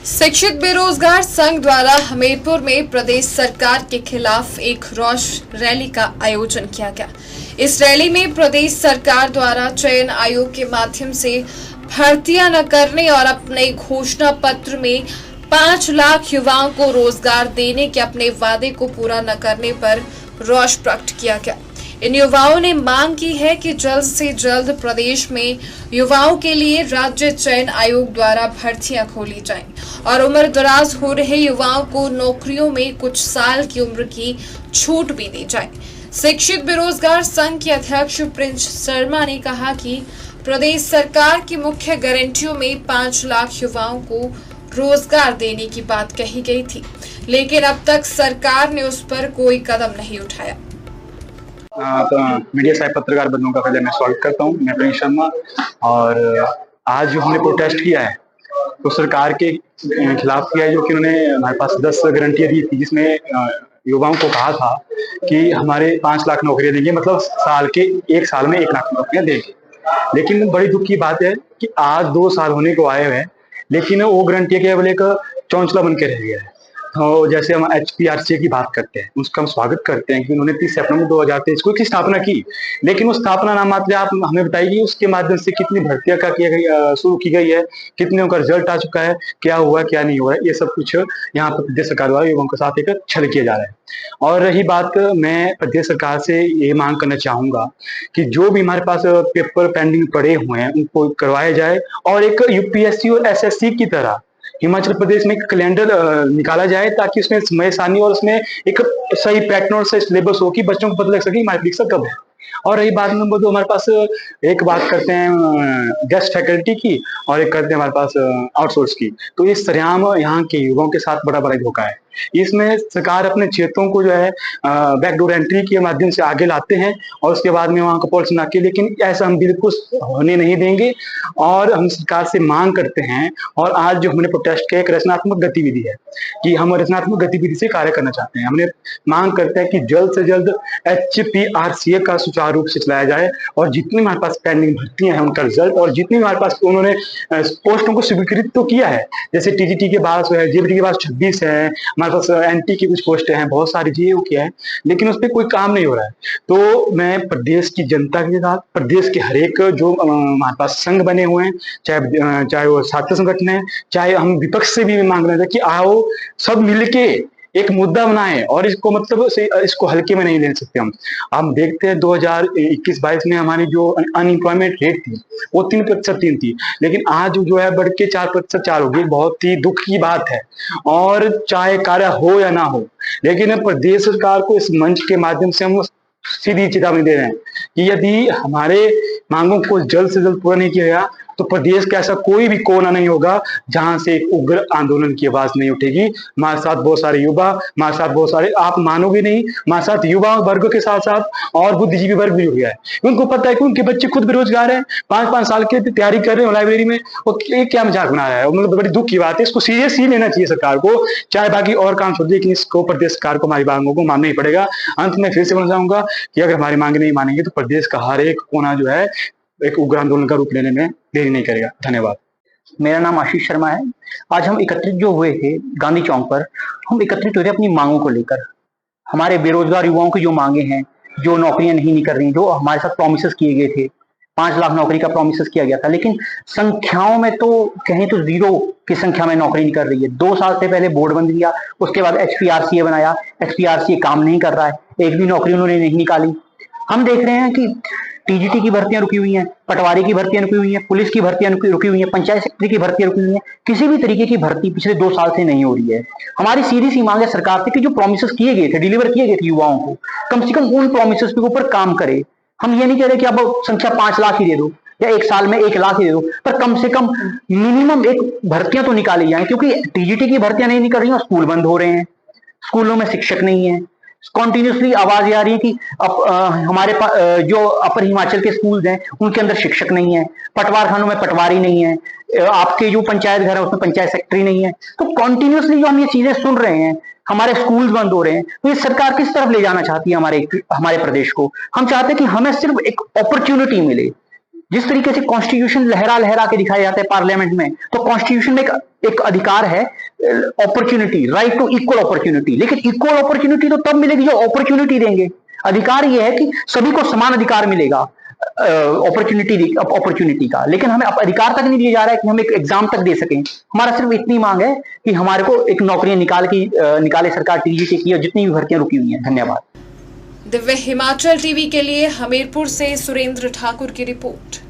शिक्षित बेरोजगार संघ द्वारा हमीरपुर में प्रदेश सरकार के खिलाफ एक रोष रैली का आयोजन किया गया। इस रैली में प्रदेश सरकार द्वारा चयन आयोग के माध्यम से भर्तियां न करने और अपने घोषणा पत्र में 5 लाख युवाओं को रोजगार देने के अपने वादे को पूरा न करने पर रोष प्रकट किया गया। इन युवाओं ने मांग की है कि जल्द से जल्द प्रदेश में युवाओं के लिए राज्य चयन आयोग द्वारा भर्तियां खोली जाएं और उम्र दराज हो रहे युवाओं को नौकरियों में कुछ साल की उम्र की छूट भी दी जाए। शिक्षित बेरोजगार संघ के अध्यक्ष प्रिंस शर्मा ने कहा कि प्रदेश सरकार की मुख्य गारंटियों में 5 लाख युवाओं को रोजगार देने की बात कही गई थी, लेकिन अब तक सरकार ने उस पर कोई कदम नहीं उठाया। तो मीडिया साहब पत्रकार बंधुओं का पहले मैं स्वागत करता हूँ। मैं प्रिंस शर्मा। और आज जो हमने प्रोटेस्ट किया है तो सरकार के खिलाफ किया है, जो कि उन्होंने हमारे पास 10 गारंटियां दी थी, जिसमें युवाओं को कहा था कि हमारे 5 लाख नौकरियां देंगे, मतलब एक साल में 1 लाख नौकरियां देंगे। लेकिन बड़ी दुख की बात है कि आज 2 साल होने को आए हुए हैं, लेकिन वो गारंटियां केवल एक चौंचला बन के रह गया है। तो जैसे हम HPRC की बात करते हैं, उसका हम स्वागत करते हैं कि उन्होंने 30 सितंबर 2023 को इसकी स्थापना की, लेकिन उस स्थापना नाम मात्र आप हमें बताइए उसके माध्यम से कितनी भर्तियां का शुरू की गई है, कितने का रिजल्ट आ चुका है, क्या हुआ क्या नहीं हुआ है, ये सब कुछ यहाँ पर प्रदेश सरकार द्वारा युवाओं के साथ एक छल किया जा रहा है। और रही बात, मैं प्रदेश सरकार से ये मांग करना चाहूंगा कि जो भी हमारे पास पेपर पेंडिंग पड़े हुए हैं उनको करवाया जाए, और एक UPSC और SSC की तरह हिमाचल प्रदेश में एक कैलेंडर निकाला जाए, ताकि उसमें समय सारणी और उसमें एक सही पैटर्न और सही सिलेबस हो कि बच्चों को पता लग सके हमारी परीक्षा कब है। और रही बात नंबर 2, हमारे पास एक बात करते हैं गेस्ट फैकल्टी की और एक करते हैं हमारे पास आउटसोर्स की। तो ये सरेआम यहाँ के युवाओं के साथ बड़ा बड़ा धोखा है। इसमें सरकार अपने क्षेत्रों को जो है बैकडोर एंट्री के माध्यम से आगे लाते हैं और उसके बाद में वहां का पॉलिसी बना के, लेकिन ऐसा हम बिल्कुल होने नहीं देंगे। और हम सरकार से मांग करते हैं, और आज जो हमने प्रोटेस्ट किया एक रचनात्मक गतिविधि है कि हम रचनात्मक गतिविधि से कार्य करना चाहते हैं। हमने मांग करते हैं कि जल्द से जल्द HPRCA का सुचारू रूप से चलाया जाए, और जितनी हमारे पास पेंडिंग भर्तियां हैं उनका रिजल्ट, और जितनी हमारे पास उन्होंने पोस्टों को स्वीकृत तो किया है, जैसे TGT के पास है, JBT के पास 26 है, हमारे पास NT की कुछ पोस्ट हैं, बहुत सारी GAO किया है, लेकिन उस पर कोई काम नहीं हो रहा है। तो मैं प्रदेश की जनता के साथ, प्रदेश के हर एक जो हमारे पास संघ बने हुए हैं, चाहे वो छात्र संगठन है, चाहे हम विपक्ष से भी मांग रहे थे कि आओ सब मिलके एक मुद्दा बनाए, और इसको मतलब इसको हल्के में नहीं ले सकते हम देखते हैं 2021-22 में हमारी जो अनएम्प्लॉयमेंट रेट थी वो 3% थी, लेकिन आज जो है बढ़ के 4% हो गई। बहुत ही दुख की बात है, और चाहे कार्य हो या ना हो, लेकिन प्रदेश सरकार को इस मंच के माध्यम से हम सीधी चेतावनी दे रहे हैं कि यदि हमारे मांगों को जल्द से जल्द पूरा नहीं किया गया तो प्रदेश का ऐसा कोई भी कोना नहीं होगा जहां से एक उग्र आंदोलन की आवाज नहीं उठेगी। हमारे साथ बहुत सारे युवा, हमारे साथ बहुत सारे, आप मानोगे नहीं, हमारे साथ युवा वर्ग के साथ साथ और बुद्धिजीवी वर्ग भी जुड़ गया है। उनको पता है कि उनके बच्चे खुद बेरोजगार हैं, 5-5 साल की तैयारी कर रहे हो लाइब्रेरी में, वो क्या मजाक बना रहा है। मतलब बड़ी दुख की बात है, इसको सीरियस ही लेना चाहिए सरकार को, चाहे बाकी और काम छोड़, लेकिन इसको प्रदेश सरकार को हमारी मांगों को मानना ही पड़ेगा। अंत में फिर से बोलना चाहूंगा कि अगर हमारी मांग नहीं मानेंगे तो प्रदेश का हर एक कोना जो है एक उग्र आंदोलन का रूप लेने में देरी नहीं करेगा। धन्यवाद। मेरा नाम आशीष शर्मा है। आज हम एकत्रित जो हुए थे गांधी चौक पर, हम एकत्रित हुए थे अपनी मांगों को लेकर। हमारे बेरोजगार युवाओं की जो मांगे हैं, जो नौकरियां नहीं निकल रही, जो हमारे साथ प्रोमिस किए गए थे, 5 लाख नौकरी का प्रोमिस किया गया था, लेकिन संख्याओं में तो कहें तो 0 की संख्या में नौकरी निकल रही है। 2 साल से पहले बोर्ड बंद किया, उसके बाद HPRCA बनाया, HPRCA काम नहीं कर रहा है, एक भी नौकरी उन्होंने नहीं निकाली। हम देख रहे हैं कि TGT की भर्तियां रुकी हुई हैं, पटवारी की भर्तियां रुकी हुई हैं, पुलिस की भर्तियां रुकी हुई हैं, पंचायत सेक्रेटरी की भर्तियां रुकी हुई हैं। किसी भी तरीके की भर्ती पिछले 2 साल से नहीं हो रही है। हमारी सीधी सी मांग है सरकार से कि जो प्रोमिस किए गए थे, डिलीवर किए गए थे युवाओं को, कम से कम उन प्रोमिस के ऊपर काम करे। हम ये नहीं कह रहे कि अब संख्या 5 लाख ही दे दो या एक साल में 1 लाख ही दे दो, पर कम से कम मिनिमम एक भर्तियां तो निकाली जाए, क्योंकि TGT की भर्तियां नहीं निकल रही हैं, स्कूल बंद हो रहे हैं, स्कूलों में शिक्षक नहीं है। कॉन्टिन्यूसली आवाज आ रही है कि हमारे जो अपर हिमाचल के स्कूल हैं उनके अंदर शिक्षक नहीं है, पटवार खानों में पटवारी नहीं है, आपके जो पंचायत घर है उसमें पंचायत सेक्रेटरी नहीं है। तो कॉन्टिन्यूसली जो हम ये चीजें सुन रहे हैं, हमारे स्कूल बंद हो रहे हैं, तो ये सरकार किस तरफ ले जाना चाहती है हमारे प्रदेश को। हम चाहते हैं कि हमें सिर्फ एक अपॉर्चुनिटी मिले, जिस तरीके से कॉन्स्टिट्यूशन लहरा लहरा के दिखाया जाता है पार्लियामेंट में, तो कॉन्स्टिट्यूशन में एक अधिकार है opportunity, right to equal opportunity. लेकिन इक्वल अपॉर्चुनिटी तो तब मिलेगी जो अपॉर्चुनिटी देंगे। अधिकार यह है कि सभी को समान अधिकार मिलेगा अपॉर्चुनिटी का, लेकिन हमें अधिकार तक नहीं दिया जा रहा है कि हम एक एग्जाम तक दे सकें। हमारा सिर्फ इतनी मांग है कि हमारे को एक नौकरियां निकाले सरकार टीजीटी की, और जितनी भी भर्तियां रुकी हुई हैं। धन्यवाद। दिव्य हिमाचल टीवी के लिए हमीरपुर से सुरेंद्र ठाकुर की रिपोर्ट।